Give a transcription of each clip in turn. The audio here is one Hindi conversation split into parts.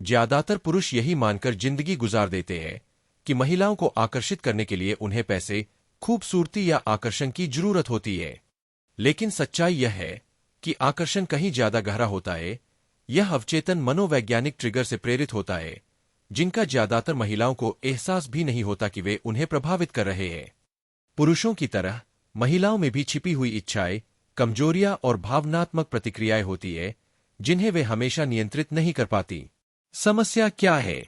ज्यादातर पुरुष यही मानकर जिंदगी गुजार देते हैं कि महिलाओं को आकर्षित करने के लिए उन्हें पैसे, खूबसूरती या आकर्षण की जरूरत होती है। लेकिन सच्चाई यह है कि आकर्षण कहीं ज्यादा गहरा होता है। यह अवचेतन मनोवैज्ञानिक ट्रिगर से प्रेरित होता है, जिनका ज्यादातर महिलाओं को एहसास भी नहीं होता कि वे उन्हें प्रभावित कर रहे हैं। पुरुषों की तरह महिलाओं में भी छिपी हुई इच्छाएं, कमजोरियां और भावनात्मक प्रतिक्रियाएं होती है, जिन्हें वे हमेशा नियंत्रित नहीं कर पाती। समस्या क्या है?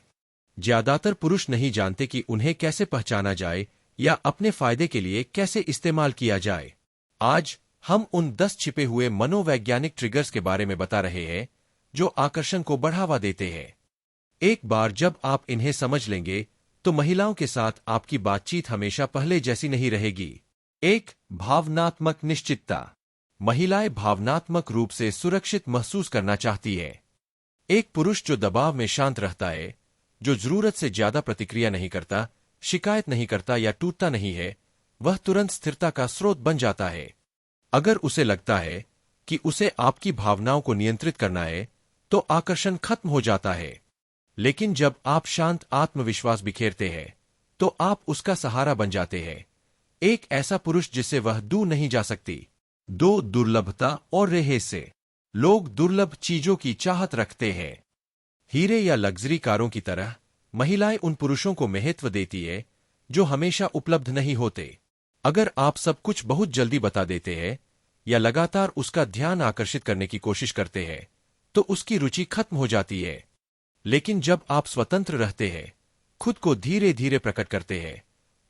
ज्यादातर पुरुष नहीं जानते कि उन्हें कैसे पहचाना जाए या अपने फायदे के लिए कैसे इस्तेमाल किया जाए। आज हम उन 10 छिपे हुए मनोवैज्ञानिक ट्रिगर्स के बारे में बता रहे हैं जो आकर्षण को बढ़ावा देते हैं। एक बार जब आप इन्हें समझ लेंगे तो महिलाओं के साथ आपकी बातचीत हमेशा पहले जैसी नहीं रहेगी। 1. भावनात्मक निश्चितता। महिलाएं भावनात्मक रूप से सुरक्षित महसूस करना चाहती है। एक पुरुष जो दबाव में शांत रहता है, जो जरूरत से ज्यादा प्रतिक्रिया नहीं करता, शिकायत नहीं करता या टूटता नहीं है, वह तुरंत स्थिरता का स्रोत बन जाता है। अगर उसे लगता है कि उसे आपकी भावनाओं को नियंत्रित करना है, तो आकर्षण खत्म हो जाता है। लेकिन जब आप शांत आत्मविश्वास बिखेरते हैं, तो आप उसका सहारा बन जाते हैं, एक ऐसा पुरुष जिससे वह दूर नहीं जा सकती। 2. दुर्लभता और रहस्य। लोग दुर्लभ चीजों की चाहत रखते हैं। हीरे या लग्जरी कारों की तरह महिलाएं उन पुरुषों को महत्व देती है जो हमेशा उपलब्ध नहीं होते। अगर आप सब कुछ बहुत जल्दी बता देते हैं या लगातार उसका ध्यान आकर्षित करने की कोशिश करते हैं, तो उसकी रुचि खत्म हो जाती है। लेकिन जब आप स्वतंत्र रहते हैं, खुद को धीरे धीरे प्रकट करते हैं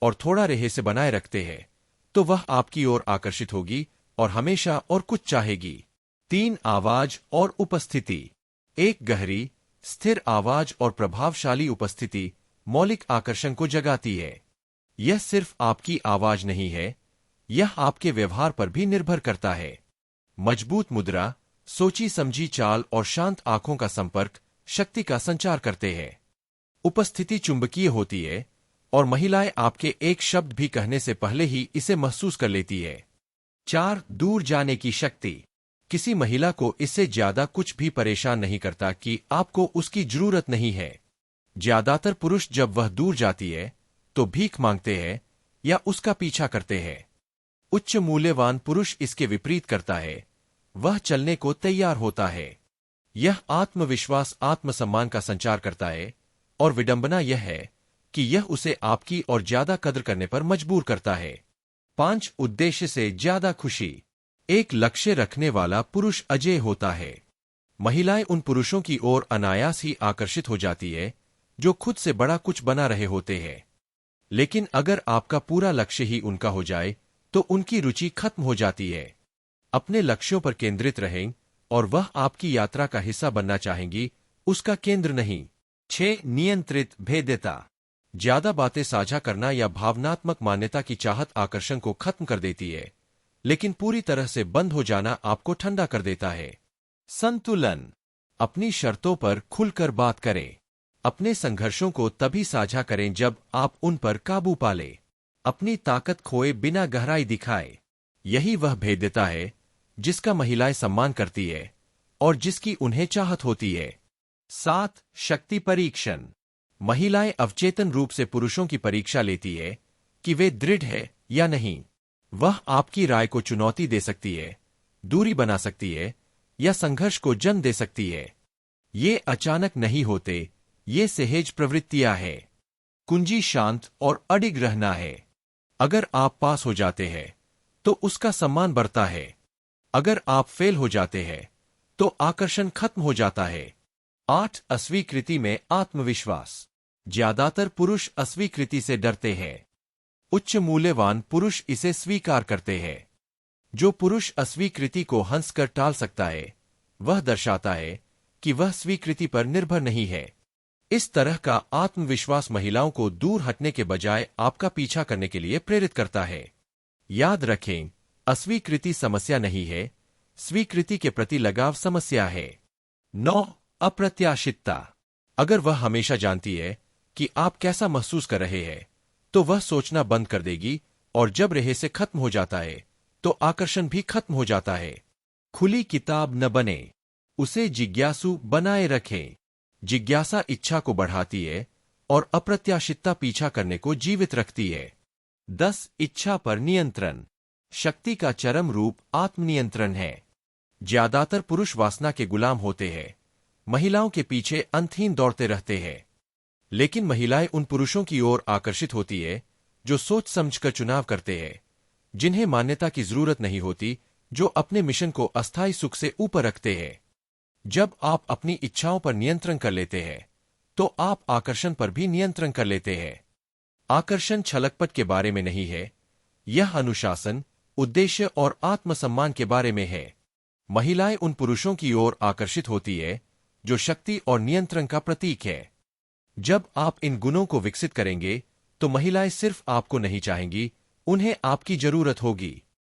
और थोड़ा रहस्य बनाए रखते हैं, तो वह आपकी ओर आकर्षित होगी और हमेशा और कुछ चाहेगी। 3. आवाज और उपस्थिति। एक गहरी, स्थिर आवाज और प्रभावशाली उपस्थिति मौलिक आकर्षण को जगाती है। यह सिर्फ आपकी आवाज नहीं है, यह आपके व्यवहार पर भी निर्भर करता है। मजबूत मुद्रा, सोची समझी चाल और शांत आंखों का संपर्क शक्ति का संचार करते हैं। उपस्थिति चुंबकीय होती है और महिलाएं आपके एक शब्द भी कहने से पहले ही इसे महसूस कर लेती है। 4. दूर जाने की शक्ति। किसी महिला को इससे ज्यादा कुछ भी परेशान नहीं करता कि आपको उसकी जरूरत नहीं है। ज्यादातर पुरुष जब वह दूर जाती है तो भीख मांगते हैं या उसका पीछा करते हैं। उच्च मूल्यवान पुरुष इसके विपरीत करता है, वह चलने को तैयार होता है। यह आत्मविश्वास, आत्मसम्मान का संचार करता है और विडंबना यह है कि यह उसे आपकी और ज्यादा कद्र करने पर मजबूर करता है। 5. उद्देश्य से ज्यादा खुशी। एक लक्ष्य रखने वाला पुरुष अजेय होता है। महिलाएं उन पुरुषों की ओर अनायास ही आकर्षित हो जाती है जो खुद से बड़ा कुछ बना रहे होते हैं। लेकिन अगर आपका पूरा लक्ष्य ही उनका हो जाए तो उनकी रुचि खत्म हो जाती है। अपने लक्ष्यों पर केंद्रित रहें और वह आपकी यात्रा का हिस्सा बनना चाहेंगी, उसका केंद्र नहीं। 6. नियंत्रित भेद्यता। ज्यादा बातें साझा करना या भावनात्मक मान्यता की चाहत आकर्षण को खत्म कर देती है, लेकिन पूरी तरह से बंद हो जाना आपको ठंडा कर देता है। संतुलन। अपनी शर्तों पर खुलकर बात करें। अपने संघर्षों को तभी साझा करें जब आप उन पर काबू पा लें। अपनी ताकत खोए बिना गहराई दिखाए। यही वह भेद्यता है जिसका महिलाएं सम्मान करती है और जिसकी उन्हें चाहत होती है। 7. शक्ति परीक्षण। महिलाएं अवचेतन रूप से पुरुषों की परीक्षा लेती है कि वे दृढ़ है या नहीं। वह आपकी राय को चुनौती दे सकती है, दूरी बना सकती है या संघर्ष को जन्म दे सकती है। ये अचानक नहीं होते, ये सहज प्रवृत्तियां हैं। कुंजी शांत और अडिग रहना है। अगर आप पास हो जाते हैं तो उसका सम्मान बढ़ता है। अगर आप फेल हो जाते हैं तो आकर्षण खत्म हो जाता है। 8. अस्वीकृति में आत्मविश्वास। ज्यादातर पुरुष अस्वीकृति से डरते हैं। उच्च मूल्यवान पुरुष इसे स्वीकार करते हैं। जो पुरुष अस्वीकृति को हंसकर टाल सकता है, वह दर्शाता है कि वह स्वीकृति पर निर्भर नहीं है। इस तरह का आत्मविश्वास महिलाओं को दूर हटने के बजाय आपका पीछा करने के लिए प्रेरित करता है। याद रखें, अस्वीकृति समस्या नहीं है, स्वीकृति के प्रति लगाव समस्या है। 9. अप्रत्याशितता। अगर वह हमेशा जानती है कि आप कैसा महसूस कर रहे हैं, तो वह सोचना बंद कर देगी और जब रहस्य खत्म हो जाता है तो आकर्षण भी खत्म हो जाता है। खुली किताब न बने, उसे जिज्ञासु बनाए रखें। जिज्ञासा इच्छा को बढ़ाती है और अप्रत्याशितता पीछा करने को जीवित रखती है। 10. इच्छा पर नियंत्रण। शक्ति का चरम रूप आत्मनियंत्रण है। ज्यादातर पुरुष वासना के गुलाम होते हैं, महिलाओं के पीछे अंतहीन दौड़ते रहते हैं। लेकिन महिलाएं उन पुरुषों की ओर आकर्षित होती है जो सोच समझकर चुनाव करते हैं, जिन्हें मान्यता की जरूरत नहीं होती, जो अपने मिशन को अस्थायी सुख से ऊपर रखते हैं। जब आप अपनी इच्छाओं पर नियंत्रण कर लेते हैं तो आप आकर्षण पर भी नियंत्रण कर लेते हैं। आकर्षण छलकपट के बारे में नहीं है, यह अनुशासन, उद्देश्य और आत्मसम्मान के बारे में है। महिलाएं उन पुरुषों की ओर आकर्षित होती है जो शक्ति और नियंत्रण का प्रतीक है। जब आप इन गुणों को विकसित करेंगे तो महिलाएं सिर्फ आपको नहीं चाहेंगी, उन्हें आपकी जरूरत होगी।